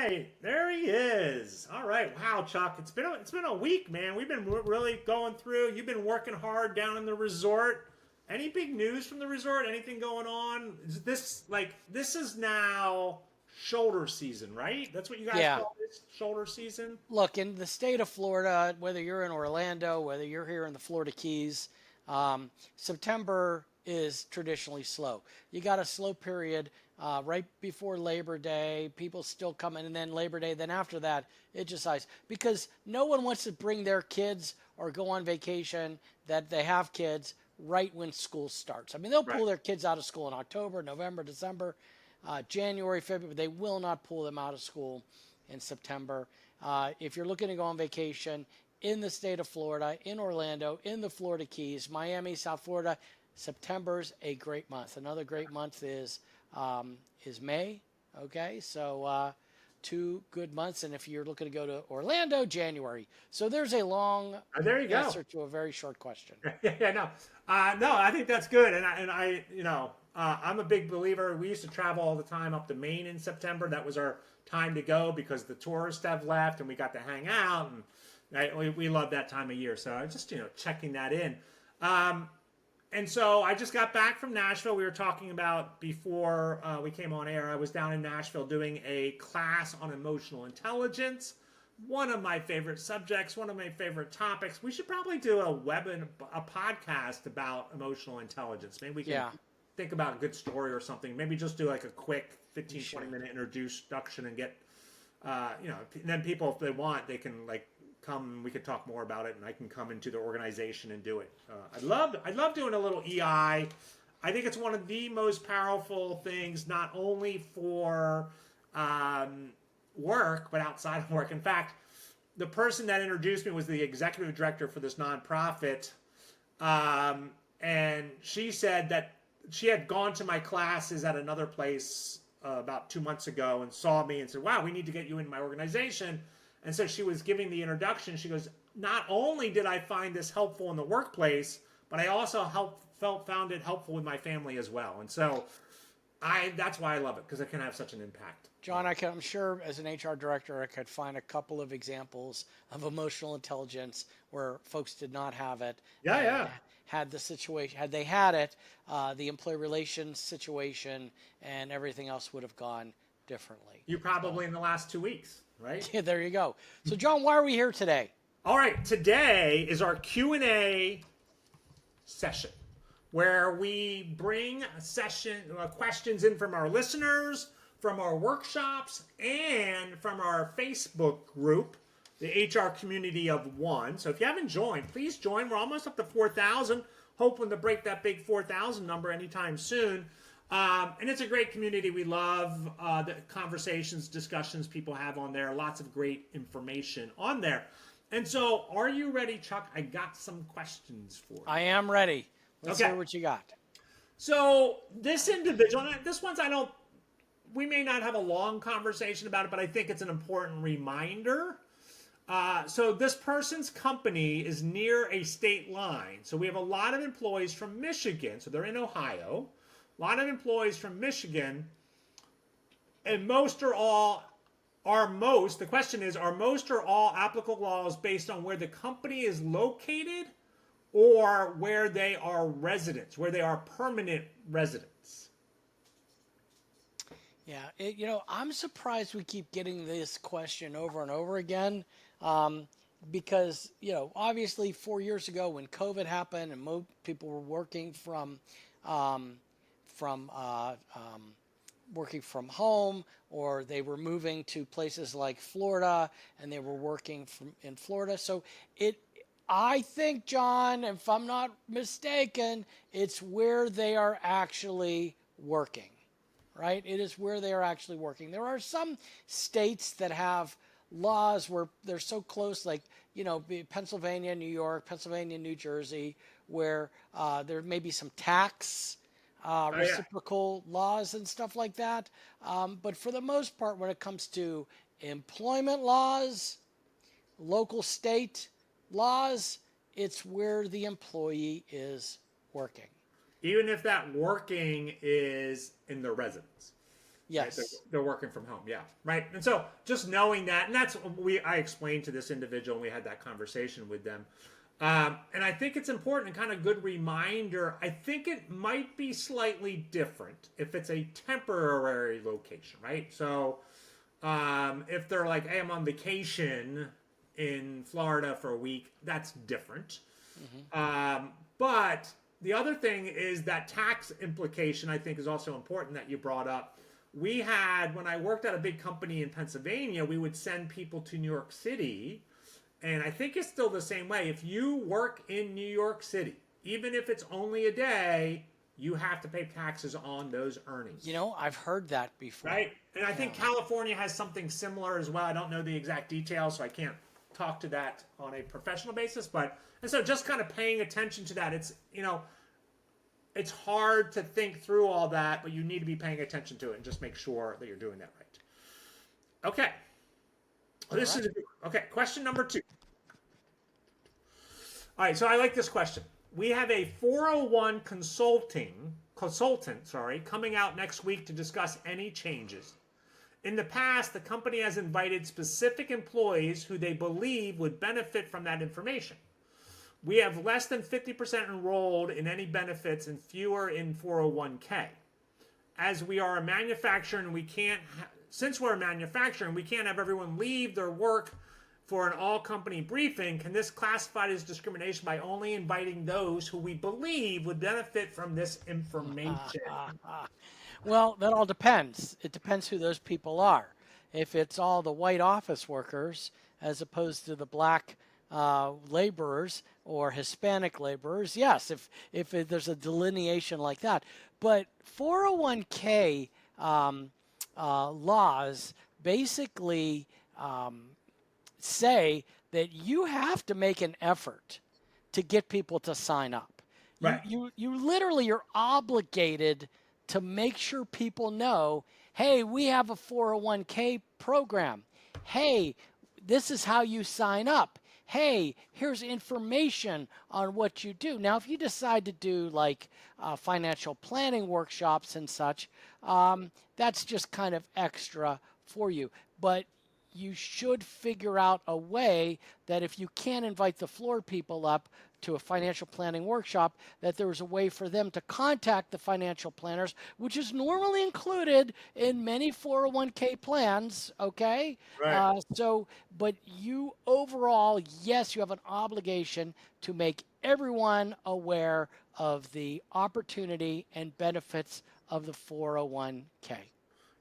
right, there he is. All right, wow, Chuck, it's been a week, man. We've been really going through. You've been working hard down in the resort. Any big news from the resort? Anything going on? Is this is now shoulder season, right? That's what you guys Yeah. call this, shoulder season. Look, in the state of Florida, whether you're in Orlando, whether you're here in the Florida Keys, September is traditionally slow. You got a slow period right before Labor Day, people still coming, and then Labor Day. Then after that, it just dies because no one wants to bring their kids or go on vacation that they have kids right when school starts. I mean, they'll Right. pull their kids out of school in October, November, December, January, February. They will not pull them out of school in September. If you're looking to go on vacation in the state of Florida, in Orlando, in the Florida Keys, Miami, South Florida, September's a great month. Another great month is May. Okay, so two good months. And if you're looking to go to Orlando, January. So there's a long There you go. answer to a very short question. Yeah, no, no, I think that's good, I'm a big believer. We used to travel all the time up to Maine in September. That was our time to go because the tourists have left and we got to hang out, and we love that time of year. So I just checking that in. And so I just got back from Nashville. We were talking about before we came on air. I was down in Nashville doing a class on emotional intelligence. One of my favorite subjects, one of my favorite topics. We should probably do a podcast about emotional intelligence. Maybe we can Yeah, think about a good story or something. Maybe just do like a quick you 15, 20 should. minute introduction and get, and then people, if they want, they can like come and we could talk more about it and I can come into the organization and do it. I love doing a little EI. I think it's one of the most powerful things, not only for work, but outside of work. In fact, the person that introduced me was the executive director for this nonprofit. And she said that she had gone to my classes at another place about 2 months ago and saw me and said, "Wow, we need to get you in my organization." And so she was giving the introduction. She goes, "Not only did I find this helpful in the workplace, but I also found it helpful with my family as well." And so that's why I love it, because it can have such an impact. John, I'm sure as an HR director, I could find a couple of examples of emotional intelligence where folks did not have it Yeah, and yeah. had the situation, had they had it, the employee relations situation and everything else would have gone differently. You probably in the last 2 weeks, right? Yeah, there you go. So, John, why are we here today? All right, today is our Q&A session where we bring questions in from our listeners, from our workshops, and from our Facebook group, the HR Community of One. So if you haven't joined, please join. We're almost up to 4,000, hoping to break that big 4,000 number anytime soon. And it's a great community. We love the conversations, discussions people have on there. Lots of great information on there. And so, are you ready, Chuck? I got some questions for you. I am ready. Let's Okay. hear what you got. So this individual, this one's we may not have a long conversation about it, but I think it's an important reminder. So this person's company is near a state line. So we have a lot of employees from Michigan. So they're in Ohio. A lot of employees from Michigan. And the question is, are most or all applicable laws based on where the company is located or where they are residents, where they are permanent residents? Yeah, I'm surprised we keep getting this question over and over again, because, obviously 4 years ago when COVID happened and people were working from working from home, or they were moving to places like Florida and they were working in Florida. So I think, John, if I'm not mistaken, it's where they are actually working, right? It is where they are actually working. There are some states that have laws where they're so close, like, Pennsylvania, New York, Pennsylvania, New Jersey, where there may be some tax Yeah. reciprocal laws and stuff like that. But for the most part, when it comes to employment laws, local state laws, it's where the employee is working. Even if that working is in their residence. right? Yes. They're working from home, yeah, right. And so just knowing that, and that's I explained to this individual, and we had that conversation with them. And I think it's important and kind of good reminder. I think it might be slightly different if it's a temporary location, right? So if they're like, hey, I'm on vacation in Florida for a week, that's different. Mm-hmm. But the other thing is that tax implication, I think, is also important that you brought up. We had, when I worked at a big company in Pennsylvania, we would send people to New York City. And I think it's still the same way. If you work in New York City, even if it's only a day, you have to pay taxes on those earnings. You know, I've heard that before. Right? And I think Yeah. California has something similar as well. I don't know the exact details, so I can't talk to that on a professional basis. But, and so just kind of paying attention to that. It's, it's hard to think through all that, but you need to be paying attention to it and just make sure that you're doing that right. Okay. This is okay. Question number 2. All right, so I like this question. We have a 401 consultant, coming out next week to discuss any changes. In the past, the company has invited specific employees who they believe would benefit from that information. We have less than 50% enrolled in any benefits and fewer in 401k. As we are a manufacturer and we can't, since we're a manufacturer and we can't have everyone leave their work for an all-company briefing, can this classified as discrimination by only inviting those who we believe would benefit from this information? Well, that all depends. It depends who those people are. If it's all the white office workers as opposed to the black laborers or Hispanic laborers, yes, if there's a delineation like that. But 401k laws basically say that you have to make an effort to get people to sign up. Right. You literally are obligated to make sure people know, hey, we have a 401k program. Hey, this is how you sign up. Hey, here's information on what you do. Now, if you decide to do like financial planning workshops and such, that's just kind of extra for you. But you should figure out a way that if you can't invite the floor people up to a financial planning workshop, that there's a way for them to contact the financial planners, which is normally included in many 401k plans, okay? Right. But you overall, yes, you have an obligation to make everyone aware of the opportunity and benefits of the 401k.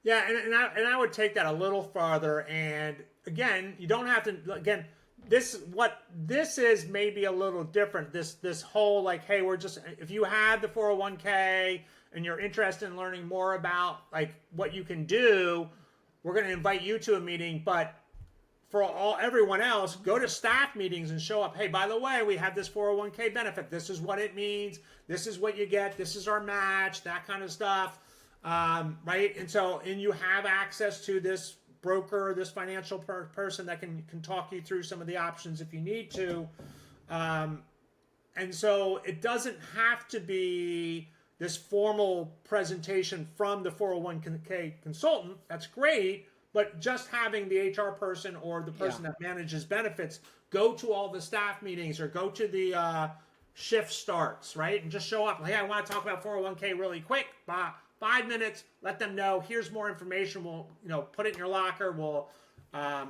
Yeah, and I would take that a little farther. And again, you don't have to. Again, this is maybe a little different. This whole like, hey, we're just if you have the 401k and you're interested in learning more about like what you can do, we're going to invite you to a meeting. But for everyone else, go to staff meetings and show up. Hey, by the way, we have this 401k benefit. This is what it means. This is what you get. This is our match. That kind of stuff. Right? And you have access to this broker, this financial person that can talk you through some of the options if you need to. And so it doesn't have to be this formal presentation from the 401k consultant. That's great. But just having the HR person or the person that manages benefits go to all the staff meetings or go to the shift starts, right? And just show up. Hey, I want to talk about 401k really quick. 5 minutes, let them know, here's more information. We'll, put it in your locker. We'll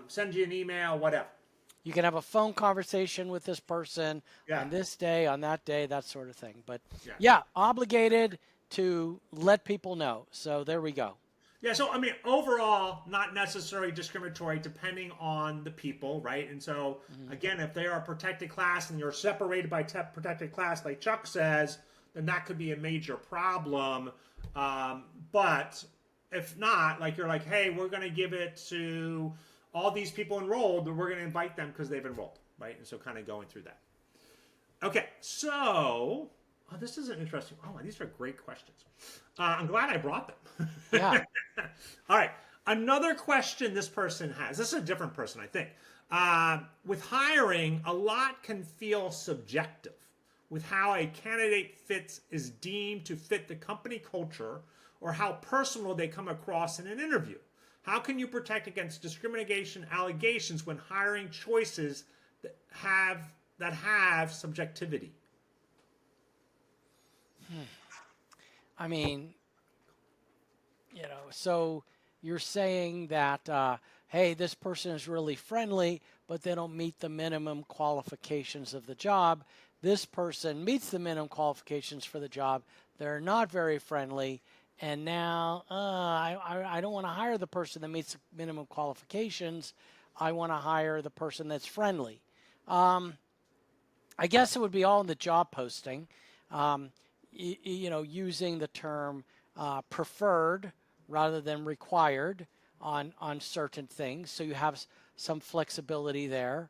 send you an email, whatever. You can have a phone conversation with this person on this day, on that day, that sort of thing. But obligated to let people know. So there we go. Yeah, so I mean, overall, not necessarily discriminatory depending on the people, right? And so, again, if they are a protected class and you're separated by protected class, like Chuck says, then that could be a major problem. But if not, like you're like, hey, we're going to give it to all these people enrolled, but we're going to invite them because they've enrolled, right? And so kind of going through that. Okay, so this is an interesting. Oh, these are great questions. I'm glad I brought them. Yeah. All right. Another question this person has. This is a different person, I think. With hiring, a lot can feel subjective with how a candidate is deemed to fit the company culture or how personal they come across in an interview? How can you protect against discrimination allegations when hiring choices that have subjectivity? I mean, so you're saying that, hey, this person is really friendly, but they don't meet the minimum qualifications of the job. This person meets the minimum qualifications for the job. They're not very friendly. And now I don't want to hire the person that meets the minimum qualifications. I want to hire the person that's friendly. I guess it would be all in the job posting, using the term preferred rather than required on certain things. So you have some flexibility there.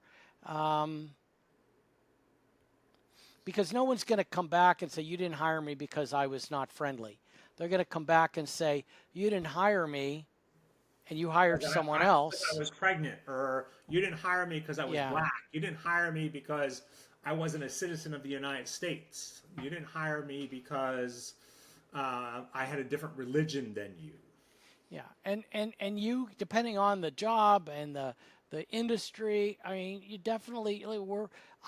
Because no one's going to come back and say, you didn't hire me because I was not friendly. They're going to come back and say, you didn't hire me and you hired someone else. I was pregnant, or you didn't hire me because I was black. You didn't hire me because I wasn't a citizen of the United States. You didn't hire me because I had a different religion than you. Yeah, and you, depending on the job and the industry, I mean, you definitely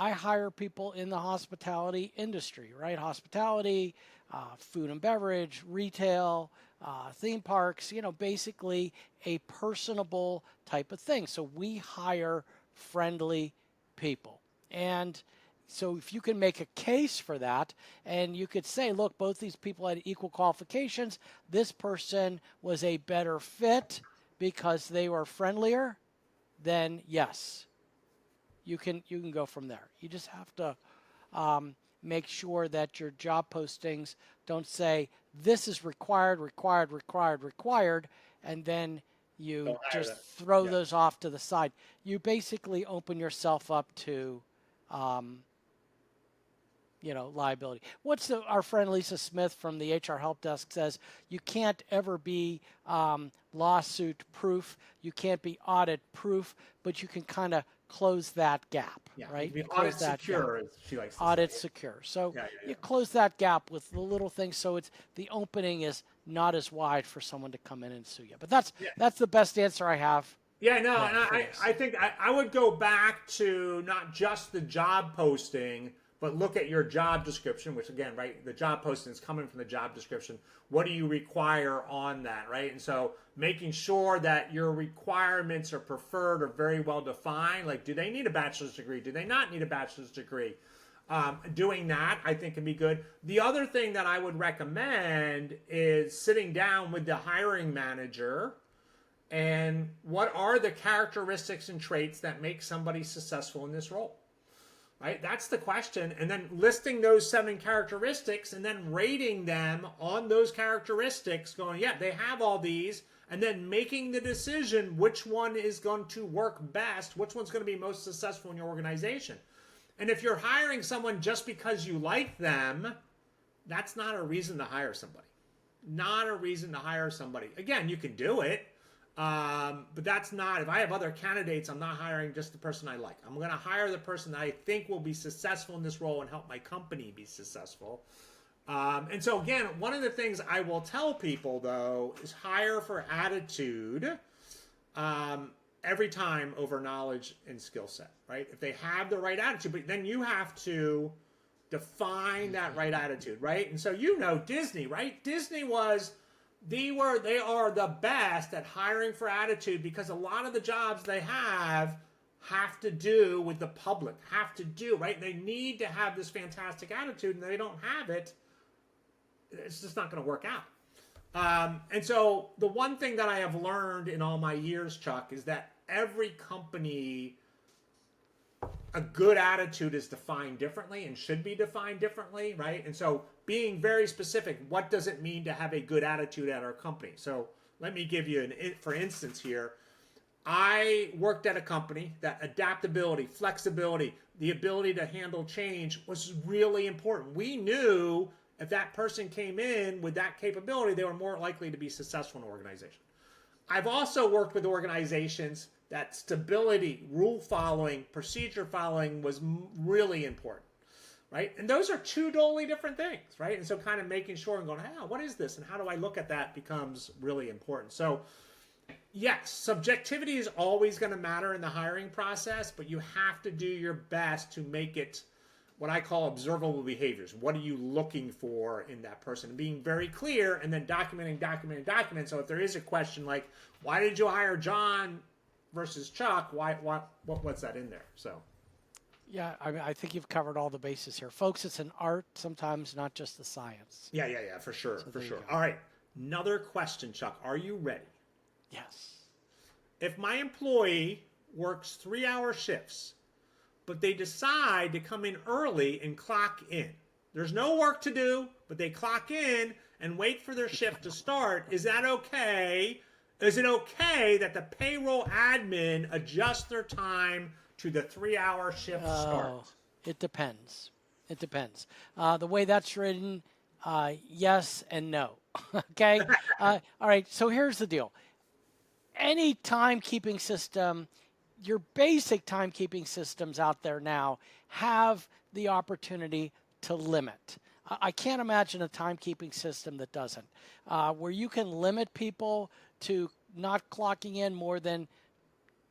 I hire people in the hospitality industry, right? Hospitality, food and beverage, retail, theme parks, basically a personable type of thing. So we hire friendly people. And so if you can make a case for that, and you could say, look, both these people had equal qualifications. This person was a better fit because they were friendlier, then yes, you can go from there. You just have to make sure that your job postings don't say this is required, and then you just throw those off to the side. You basically open yourself up to liability. Our friend Lisa Smith from the HR Help Desk says, you can't ever be lawsuit proof, you can't be audit proof, but you can kind of close that gap, right? You audit secure, as she likes to audit say. secure. So you close that gap with the little things, so it's the opening is not as wide for someone to come in and sue you. But that's the best answer I have. Yeah, no, and I think I would go back to not just the job posting, but look at your job description, which again, right, the job posting is coming from the job description. What do you require on that, right? And so making sure that your requirements are preferred or very well defined. Like, do they need a bachelor's degree? Do they not need a bachelor's degree? Doing that, I think, can be good. The other thing that I would recommend is sitting down with the hiring manager and what are the characteristics and traits that make somebody successful in this role? Right? That's the question. And then listing those 7 characteristics and then rating them on those characteristics, going, yeah, they have all these, and then making the decision which one is going to work best, which one's going to be most successful in your organization. And if you're hiring someone just because you like them, that's not a reason to hire somebody. Not a reason to hire somebody. Again, you can do it. But that's not, if I have other candidates, I'm not hiring just the person I like. I'm going to hire the person that I think will be successful in this role and help my company be successful. And so again, one of the things I will tell people though is hire for attitude every time over knowledge and skill set, right? If they have the right attitude, but then you have to define that right attitude, right? And so Disney, right? They are the best at hiring for attitude because a lot of the jobs they have to do with the public, right? They need to have this fantastic attitude, and they don't have it. It's just not going to work out. And so the one thing that I have learned in all my years, Chuck, is that every company, a good attitude is defined differently and should be defined differently, right? And so being very specific, what does it mean to have a good attitude at our company? So let me give you for instance here. I worked at a company that adaptability, flexibility, the ability to handle change was really important. We knew if that person came in with that capability, they were more likely to be successful in an organization. I've also worked with organizations that stability, rule following, procedure following was really important. right? And those are two totally different things, right? And so kind of making sure and going, what is this? And how do I look at that becomes really important. So yes, subjectivity is always going to matter in the hiring process, but you have to do your best to make it what I call observable behaviors. What are you looking for in that person? Being very clear and then document. So if there is a question like, why did you hire John versus Chuck? What's that in there? So. Yeah, I mean, I think you've covered all the bases here. Folks, it's an art sometimes, not just the science. Yeah, for sure, So for sure. go. All right, another question, Chuck. Are you ready? Yes. If my employee works 3-hour shifts, but they decide to come in early and clock in. There's no work to do, but they clock in and wait for their shift to start. Is that okay? Is it okay that the payroll admin adjusts their time to the 3-hour shift start? It depends. It depends. The way that's written, yes and no. Okay? All right, so here's the deal. Any timekeeping system, your basic timekeeping systems out there now have the opportunity to limit. I can't imagine a timekeeping system that doesn't, where you can limit people to not clocking in more than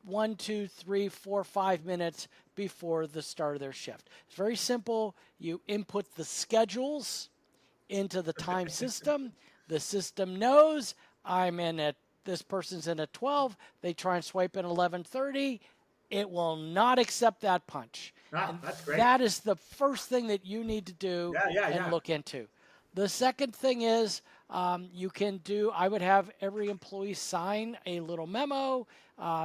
1, 2, 3, 4, 5 minutes before the start of their shift. It's very simple. You input the schedules into the time system. The system knows I'm in at this person's in at 12. They try and swipe in 11:30. It will not accept that punch. And That's great. that is the first thing that you need to do Yeah. look into. The second thing is you can do, I would have every employee sign a little memo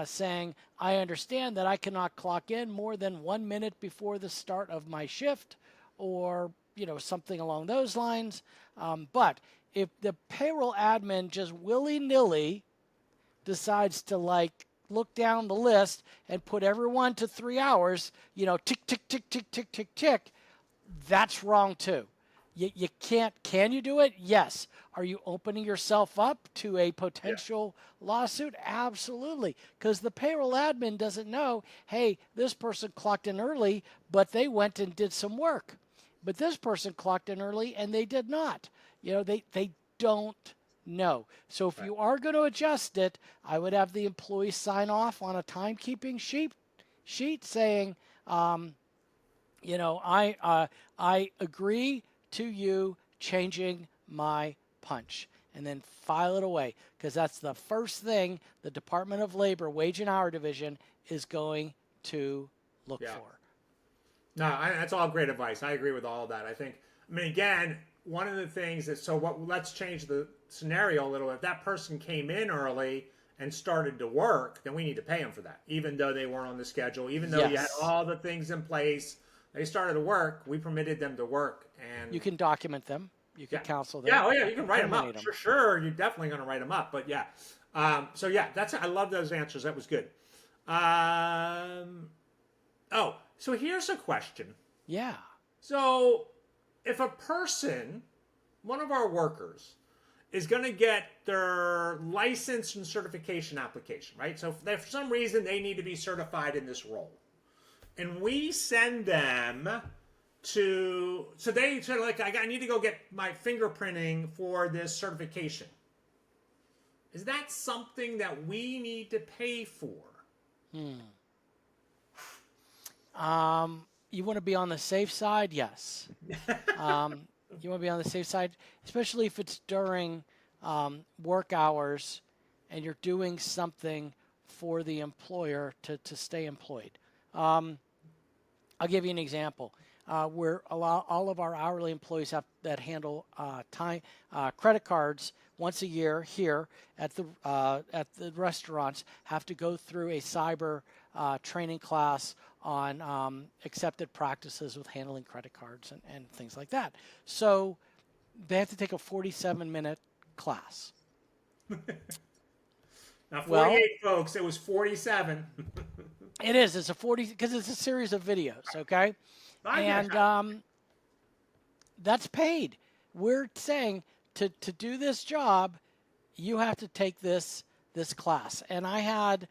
saying, I understand that I cannot clock in more than 1 minute before the start of my shift, or something along those lines. But if the payroll admin just willy-nilly decides to look down the list and put everyone to 3 hours, tick, tick, tick, tick, tick, tick, tick, that's wrong too. You can't. Can you do it? Yes. Are you opening yourself up to a potential lawsuit? Absolutely. Because the payroll admin doesn't know, hey, this person clocked in early, but they went and did some work. But this person clocked in early and they did not. They don't know. So if you are going to adjust it, I would have the employee sign off on a timekeeping sheet saying, I agree to you changing my punch, and then file it away, because that's the first thing the Department of Labor Wage and Hour Division is going to look for. No, that's all great advice. I agree with all of that. Again, one of the things is, let's change the scenario a little. If that person came in early and started to work, then we need to pay them for that, even though they weren't on the schedule, even though you had all the things in place. They started to work. We permitted them to work, and you can document them. You can counsel them. Yeah, you can write them up. Sure, you're definitely going to write them up. But I love those answers. That was good. So here's a question. Yeah. So if a person, one of our workers, is going to get their license and certification application, right? So if for some reason they need to be certified in this role, and we send them to, so they sort of I need to go get my fingerprinting for this certification. Is that something that we need to pay for? You want to be on the safe side? Yes. You want to be on the safe side, especially if it's during work hours and you're doing something for the employer to stay employed. I'll give you an example. Where all of our hourly employees that handle credit cards once a year here at the restaurants have to go through a cyber training class on accepted practices with handling credit cards and things like that. So they have to take a 47-minute class. Now, 48, folks. It was 47. It is. It's a 40 because it's a series of videos. Okay. And that's paid. We're saying to do this job, you have to take this class. And I had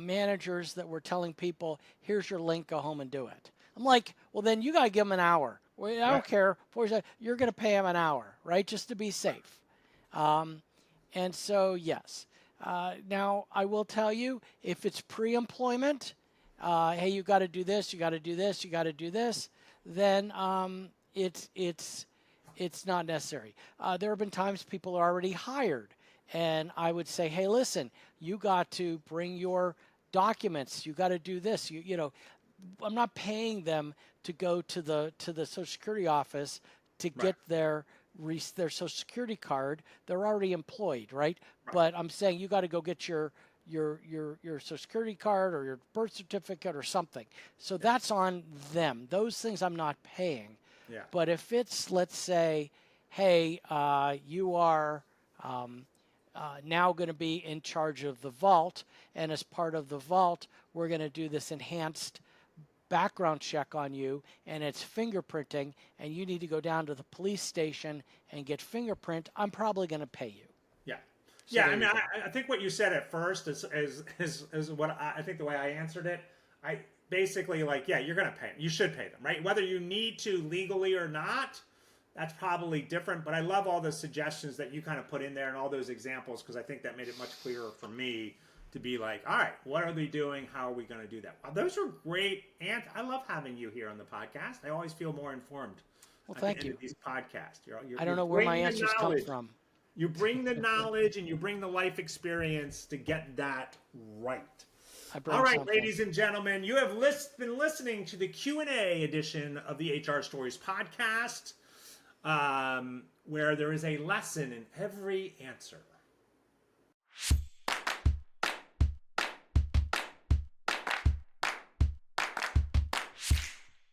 managers that were telling people, here's your link, go home and do it. I'm like, well, then you got to give them an hour Well, I don't care. You're going to pay them an hour, right? Just to be safe. And so, yes. Now, I will tell you, if it's pre-employment, hey, you got to do this, you got to do this, you got to do this, then it's not necessary. There have been times people are already hired, and I would say, hey, listen, you got to bring your documents. You got to do this. You know, I'm not paying them to go to the Social Security office to get their Social Security card. They're already employed, right? But I'm saying you got to go get your Social Security card or your birth certificate or something. So that's on them. Those things I'm not paying. Yeah. But if it's, let's say, hey, you are now going to be in charge of the vault, and as part of the vault, we're going to do this enhanced background check on you, and it's fingerprinting, and you need to go down to the police station and get fingerprint, I'm probably going to pay you. Yeah. So Yeah, there I mean, you go. I think what you said at first is what I think the way I answered it. I basically like, yeah, you're going to pay them. You should pay them, right? Whether you need to legally or not, that's probably different. But I love all the suggestions that you kind of put in there and all those examples, because I think that made it much clearer for me to be like, all right, what are they doing? How are we going to do that? Wow, those are great. And I love having you here on the podcast. I always feel more informed. Well, At thank the end you. of these podcasts. I don't know where my bringing the answers come knowledge. from. You bring the knowledge and you bring the life experience to get that right. All right, something. ladies and gentlemen, you have been listening to the Q&A edition of the HR Stories podcast, where there is a lesson in every answer.